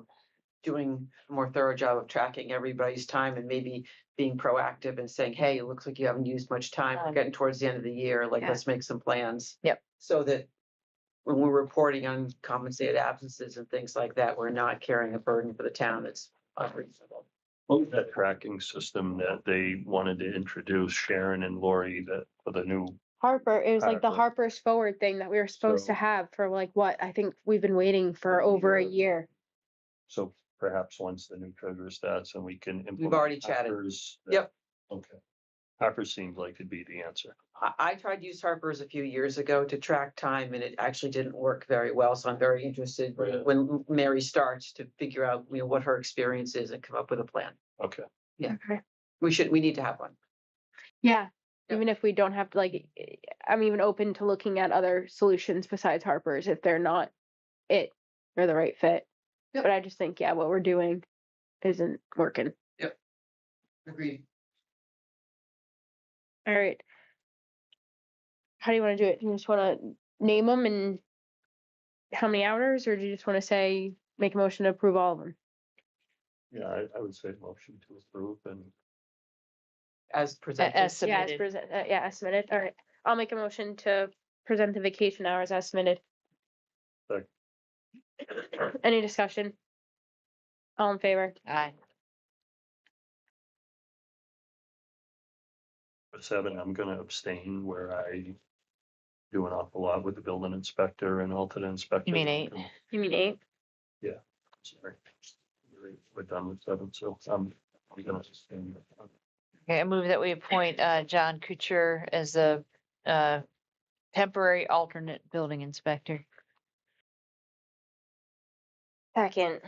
doing a more thorough job of tracking everybody's time and maybe being proactive and saying, hey, it looks like you haven't used much time. We're getting towards the end of the year. Like,
Yeah.
let's make some plans.
Yep.
So that when we're reporting on compensated absences and things like that, we're not carrying a burden for the town that's unreasonable.
What was that tracking system that they wanted to introduce, Sharon and Lori, that for the new?
Harper, it was like the
Harper.
Harper's Forward thing that we were supposed to
So-
have for like what? I think we've been waiting for over a year.
So perhaps once the new treasurer starts and we can implement.
We've already chatted.
Harper's,
Yep.
Okay. Harper seems like it'd be the answer.
I tried to use Harper's a few years ago to track time and it actually didn't work very well. So I'm very interested
Yeah.
when Mary starts to figure out, what her experience is and come up with a plan.
Okay.
Okay.
We need to have one.
Yeah.
Yep.
Even if we don't have to, like, I'm even open to looking at other solutions besides Harper's if they're not it or the right fit.
Yep.
But I just think, yeah, what we're doing isn't working.
Agreed.
All right. How do you want to do it? Do you just want to name them and how many hours, or do you just want to say, make a motion to approve all of them?
Yeah, I would say motion to approve and
As presented.
As
Yeah, as
submitted.
as submitted. All right. I'll make a motion to present the vacation hours as submitted.
Second.
Any discussion? All in favor?
Aye.
for 7, I'm gonna abstain where I do an awful lot with the building inspector and alternate inspector.
You mean 8?
You mean 8?
Sorry. We're done with 7, so I'm gonna abstain.
Okay, I move that we appoint John Kuchar as a temporary alternate building inspector.
Second.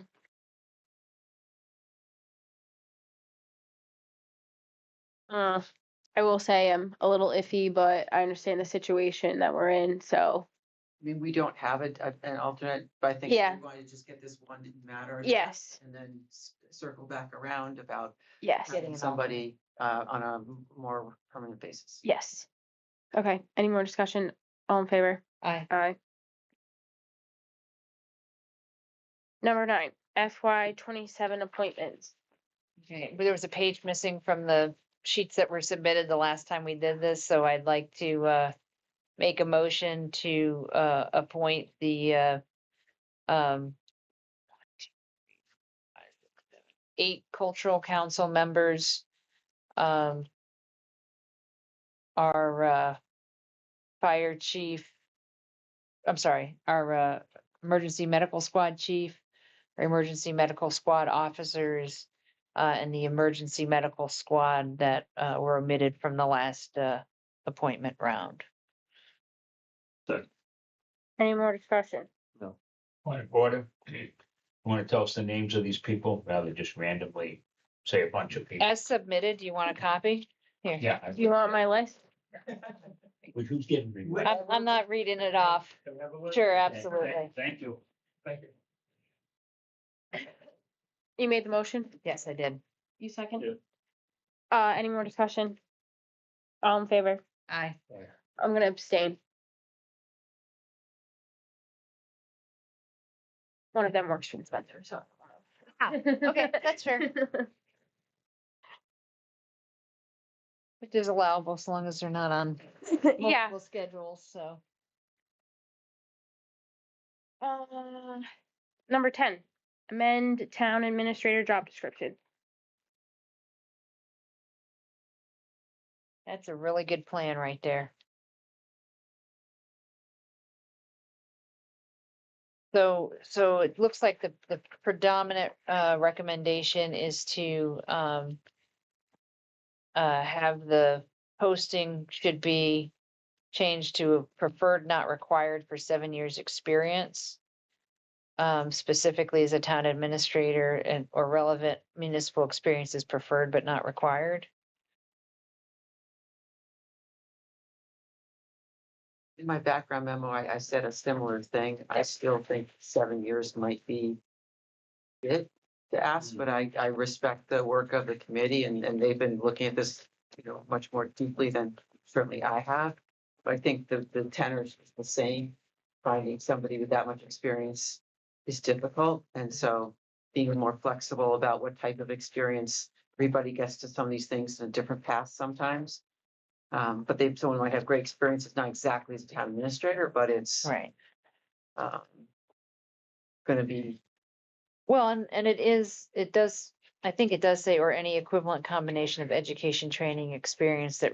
I will say I'm a little iffy, but I understand the situation that we're in, so
I mean, we don't have an alternate, but I think
Yeah.
we wanted to just get this one didn't matter.
yes,
And then circle back around about
yes,
Getting
having
an
somebody on a more permanent basis.
yes. Okay, any more discussion? All in favor?
Aye.
Aye. Number 9, FY 27 appointments.
Okay, but there was a page missing from the sheets that were submitted the last time we did this, so I'd like to make a motion to appoint the 8 cultural council members. Our fire chief, I'm sorry, our emergency medical squad chief, our emergency medical squad officers, and the emergency medical squad that were omitted from the last appointment round.
Any more discussion?
Point of order. You want to tell us the names of these people rather than just randomly say a bunch of people?
As submitted, do you want a copy? Here.
Yeah.
Do you want my list?
Who's getting? read?
I'm not reading it off. Sure, absolutely.
Thank you. Thank you.
You made the motion?
Yes, I did.
You second?
Yeah.
Any more discussion? All in favor?
Aye.
I'm gonna abstain. One of them works for Spencer, so.
Okay, that's fair. Which is allowable as long as they're not on
Yeah.
multiple schedules, so.
Number 10, amend town administrator job description.
That's a really good plan right there. So it looks like the predominant recommendation is to have the posting should be changed to preferred, not required for 7 years experience. Specifically as a town administrator and or relevant municipal experience is preferred but not required.
In my background memo, I said a similar thing. I still think 7 years might be it. to ask, but I respect the work of the committee and they've been looking at this, much more deeply than certainly I have. But I think the tenor is the same. Finding somebody with that much experience is difficult. And so being more flexible about what type of experience, everybody gets to some of these things in a different path sometimes. But someone might have great experience. It's not exactly as a town administrator, but it's
Right.
um, gonna be,
Well, and I think it does say, or any equivalent combination of education, training, experience that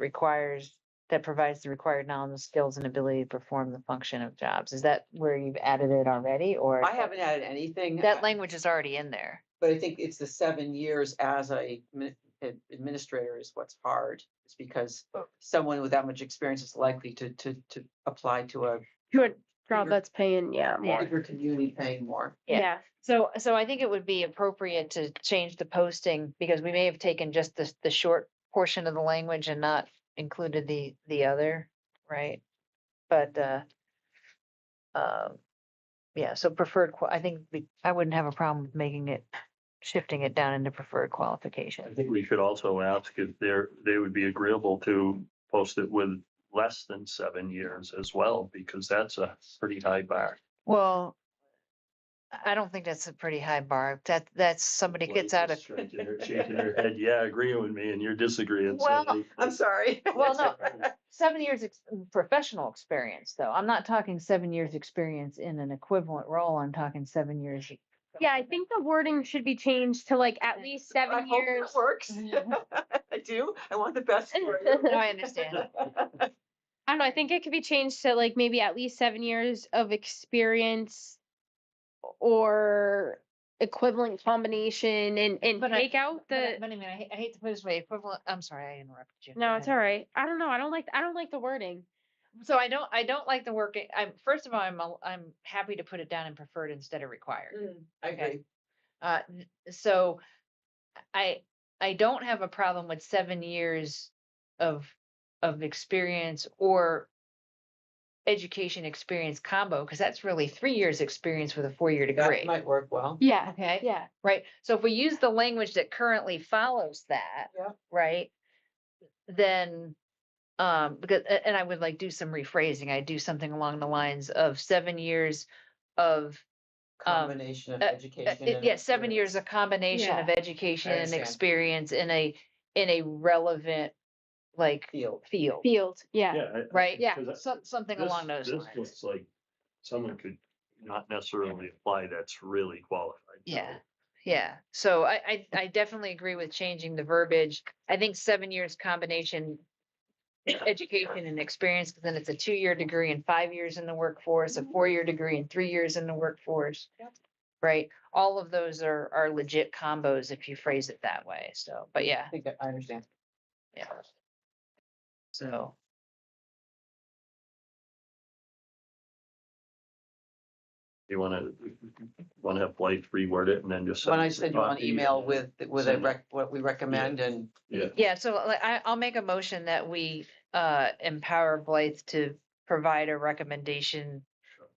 provides the required knowledge, skills and ability to perform the function of jobs. Is that where you've added it already, or?
I haven't added anything.
That language is already in there.
But I think it's the 7 years as administrator is what's hard. It's because someone with that much experience is likely to apply to a
To a job that's paying, yeah, more.
bigger community paying more.
Yeah.
So I think it would be appropriate to change the posting, because we may have taken just the short portion of the language and not included the other, right? But, yeah, so I think I wouldn't have a problem with shifting it down into preferred qualification.
I think we should also ask if they would be agreeable to post it with less than 7 years as well, because that's a pretty high bar.
Well, I don't think that's a pretty high bar. That's somebody gets out of.
Shaking her head, yeah, agreeing with me, and you're disagreeing.
Well,
Cindy.
I'm sorry.
Well, no, 7 years professional experience, though. I'm not talking 7 years experience in an equivalent role. I'm talking 7 years.
Yeah, I think the wording should be changed to like at least
I
7
hope
years.
that works. I do. I want the best for you.
No, I understand.
I don't know, I think it could be changed to like maybe at least 7 years of experience or equivalent combination and
But
take out the,
But I mean, I hate to put it this way, equivalent, I'm sorry, I interrupted you.
no,
Go
it's
ahead.
all right. I don't know. I don't like the wording.
So I don't like the work, first of all, I'm happy to put it down in preferred instead of required.
I agree.
So I don't have a problem with 7 years of experience or education experience combo, because that's really 3 years experience with a 4-year
That
degree.
might work well.
Yeah.
Okay.
Yeah.
Right. So if we use the language that currently follows that.
Yeah.
Right. Then, and I would like do some rephrasing. I do something along the lines of 7 years of.
Combination of education. and
Yeah, 7
experience.
years, a combination of education
I
and
understand.
experience in a relevant, like,
Field.
Field. Yeah.
Yeah.
right?
Yeah.
Something along those
This
lines.
looks like someone could not necessarily apply that's really qualified.
Yeah. Yeah, so I definitely agree with changing the verbiage. I think 7 years combination education and experience, because then it's a 2-year degree and 5 years in the workforce, a 4-year degree and 3 years in the workforce.
Yep.
Right? All of those are legit combos if you phrase it that way. So, but yeah,
I think I understand.
yeah. So.
You wanna have Blythe reword it and then just.
When I send you an
copy
email
and-
with what we recommend and
Yeah.
Yeah, so I'll make a motion that we empower Blythe to provide a recommendation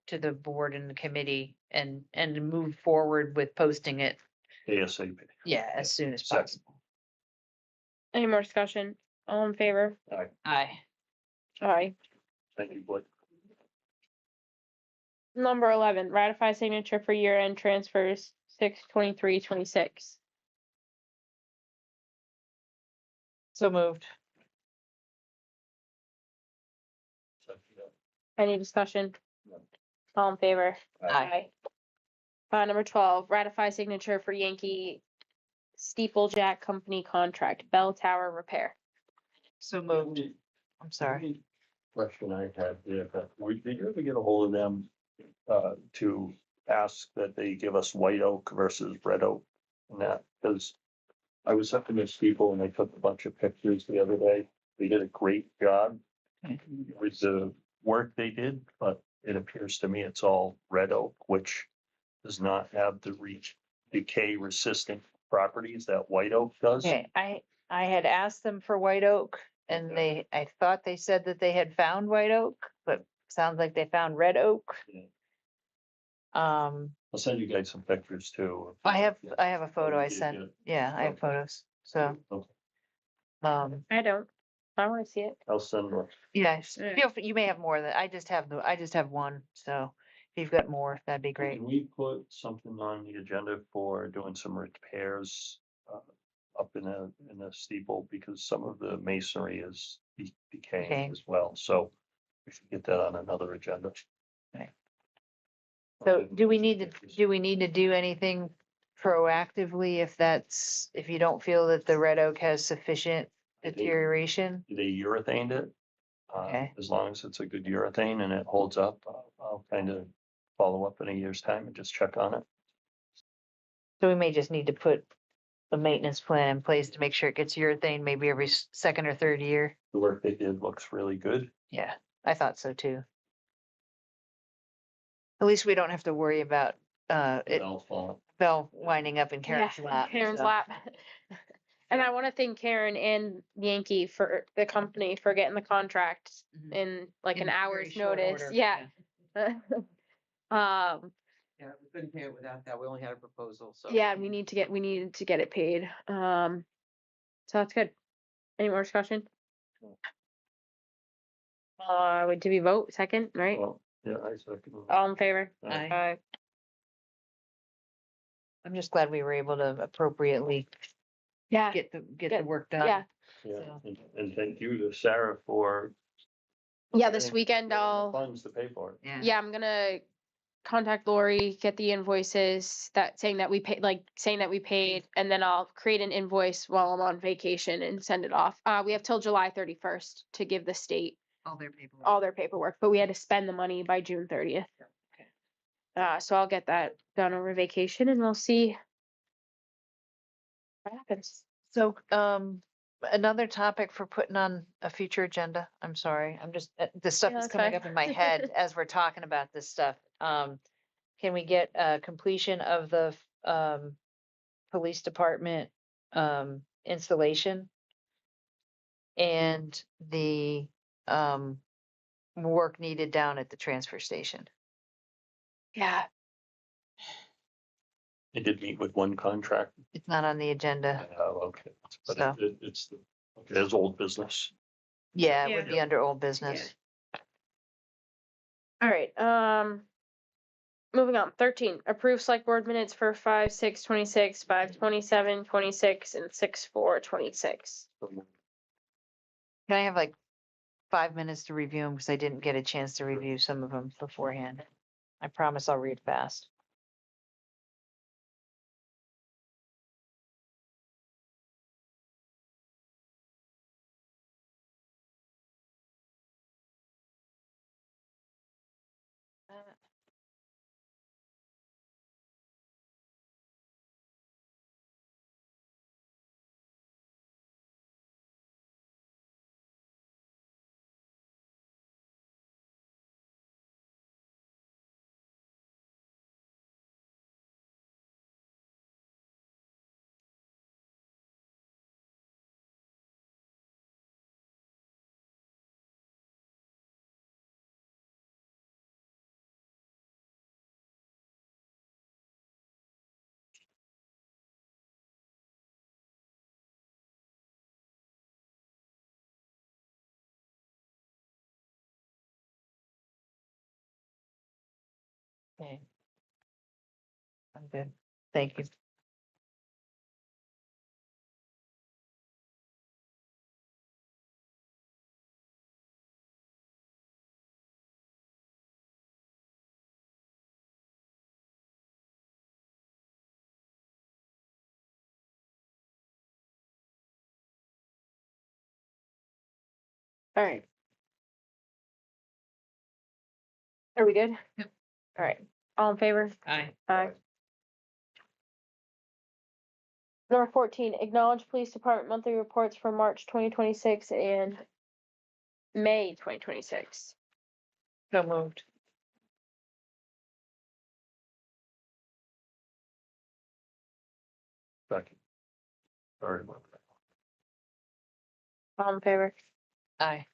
to the board and the committee and move forward with posting it,
ASAP.
yeah, as soon as
Second.
possible.
Any more discussion? All in favor?
Aye.
Aye.
Thank you, Blythe.
Number 11, ratify signature for year-end transfers 6/23/26.
So moved.
Any discussion? All in favor?
Aye.
Number 12, ratify signature for Yankee Steeplejack Company contract, bell tower repair.
So moved. I'm sorry.
Question I had, yeah, did you ever get a hold of them to ask that they give us white oak versus red oak? And that, because I was up in this people and they took a bunch of pictures the other day. They did a great job with the work they did, but it appears to me it's all red oak, which does not have the decay resistant properties that white oak does.
Okay, I had asked them for white oak and I thought they said that they had found white oak, but sounds like they found red oak.
Yeah. I'll send you guys some pictures too.
I have a photo I
Did
sent.
you?
Yeah, I have photos. So,
Okay.
I don't. I want to see it.
I'll send one.
yeah,
Yeah.
you may have more than, I just have one. So if you've got more, that'd be great.
Can we put something on the agenda for doing some repairs up in the steeple, because some of the masonry is decaying
Okay.
as well, so we should get that on another agenda.
So do we need to do anything proactively if you don't feel that the red oak has sufficient deterioration?
They urethaned it.
Okay.
As long as it's a good urethane and it holds up, I'll kind of follow up in a year's time and just check on it.
So we may just need to put a maintenance plan in place to make sure it gets urethane maybe every second or third year.
The work they did looks really good.
Yeah, I thought so too. At least we don't have to worry about it
They'll fall.
Bell winding up in Karen's
Yeah,
lap.
Karen's
so.
lap. And I want to thank Karen and Yankee for the company for getting the contract
Mhm.
in like
In
an
very
hour's
short
notice.
order,
Yeah.
Yeah, we couldn't pay it without that. We only had a proposal, so.
Yeah, we needed to get it paid. So that's good. Any more discussion? Did we vote second, right?
Well, yeah, I second.
All in favor?
Aye. I'm just glad we were able to appropriately
Yeah,
get the
Good.
work done.
yeah,
Yeah,
So.
and thank you to Sarah for
yeah, this
getting
weekend
funds to pay for it.
yeah, I'm gonna contact Lori, get the invoices saying that we paid, and then I'll create an invoice while I'm on vacation and send it off. We have till July 31st to give the state
All their paperwork.
all their paperwork, but we had to spend the money by June 30th. So I'll get that done over vacation and we'll see what happens.
So, another topic for putting on a future agenda. I'm sorry. I'm just, this stuff
Yeah,
is
that's
coming
fine.
up in my head as we're talking about this stuff. Can we get completion of the, police department, installation? And the, work needed down at the transfer station?
Yeah,
They did meet with one contract.
It's not on the agenda.
Okay, but
So.
it's old business.
Yeah, it
Yeah.
would be under old business.
all right, moving on, 13, approve select board minutes for 5/6/26, 5/27/26, and 6/4/26.
Can I have like 5 minutes to review them because I didn't get a chance to review some of them beforehand? I promise I'll read fast. Okay. I'm good. Thank you.
All right. Are we good?
Yep.
All right, all in favor?
Aye.
Aye. Number 14, acknowledge police department monthly reports for March 2026 and May 2026.
So moved.
Second. Sorry about that.
All in favor?
Aye.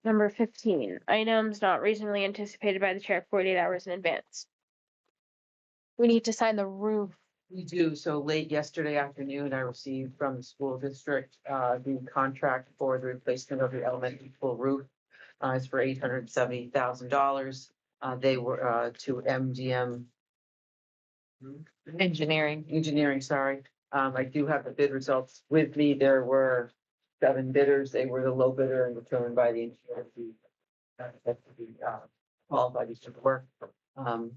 Number 15, items not reasonably anticipated by the chair 48 hours in advance. We need to sign the roof.
We do. So late yesterday afternoon, I received from the school district, the contract for the replacement of the elementary school roof. It's for $870,000. They were, to MGM Engineering, sorry. I do have the bid results with me. There were 7 bidders. They were the low bidder and determined by the engineer to qualified to do the work.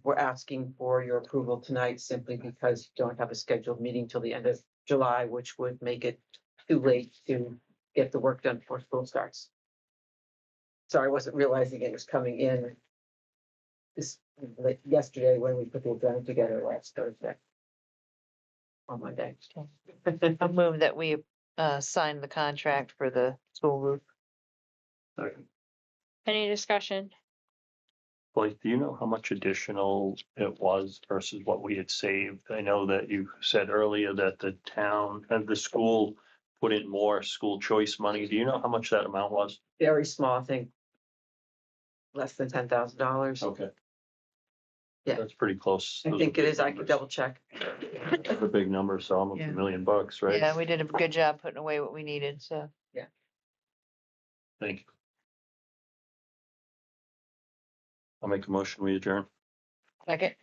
We're asking for your approval tonight simply because you don't have a scheduled meeting till the end of July, which would make it too late to get the work done before school starts. Sorry, I wasn't realizing it was coming in yesterday when we put the agenda together last Thursday. On Monday.
I'll move that we sign the contract for the school roof.
Any discussion?
Blake, do you know how much additional it was versus what we had saved? I know that you said earlier that the town and the school put in more school choice money. Do you know how much that amount was?
Very small thing. Less than $10,000.
Okay.
Yeah.
That's pretty close.
I
Those
think
are
it
big
is. I could
numbers.
double check.
That's a big number, so almost
Yeah.
$1 million, right?
Yeah, we did a good job putting away what we needed, so.
Thank you. I'll make a motion, we adjourn.
Second.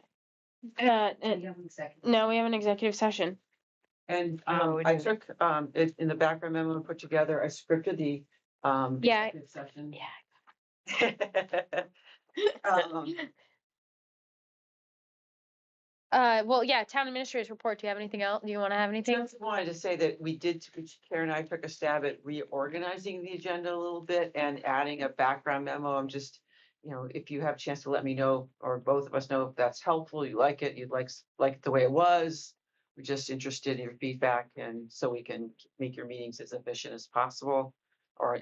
No, we have an executive session.
And
Oh, we
I
did.
took it in the background memo I put together. I scripted the
Yeah.
executive session.
Yeah.
Um,
Well, yeah, town administrator's report. Do you have anything else? Do you want to have anything?
Just wanted to say that Karen and I took a stab at reorganizing the agenda a little bit and adding a background memo. I'm just, if you have a chance to let me know, or both of us know if that's helpful, you like it, you'd like it the way it was. We're just interested in your feedback and so we can make your meetings as efficient as possible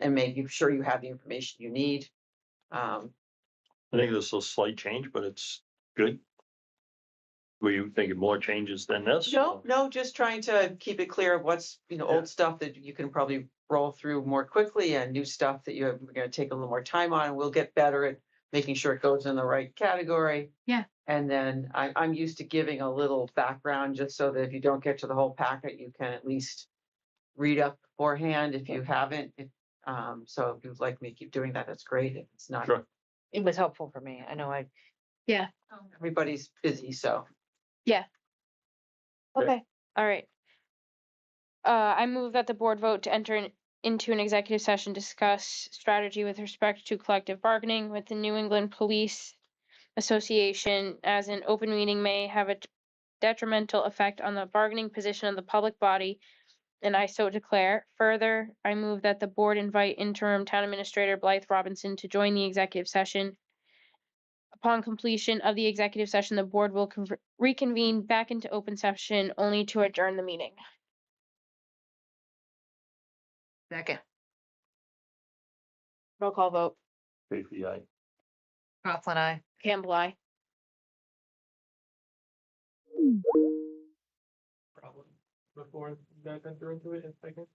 and make sure you have the information you need.
I think this is a slight change, but it's good. Were you thinking more changes than this?
No, just trying to keep it clear of what's, old stuff that you can probably roll through more quickly and new stuff that we're gonna take a little more time on, and we'll get better at making sure it goes in the right category.
Yeah.
And then I'm used to giving a little background just so that if you don't get to the whole packet, you can at least read up beforehand if you haven't. So if you'd like me to keep doing that, that's great. If it's not,
Sure.
It was helpful for me. I know
everybody's busy, so.
Okay. All right. I move that the board vote to enter into an executive session, discuss strategy with respect to collective bargaining with the New England Police Association, as an open meeting may have a detrimental effect on the bargaining position of the public body, and I so declare. Further, I move that the board invite interim town administrator Blythe Robinson to join the executive session. Upon completion of the executive session, the board will reconvene back into open session only to adjourn the meeting.
second.
Roll call vote.
Safety, aye.
Coughlin, I.
Campbell, I.
Problem before you guys enter into it in seconds.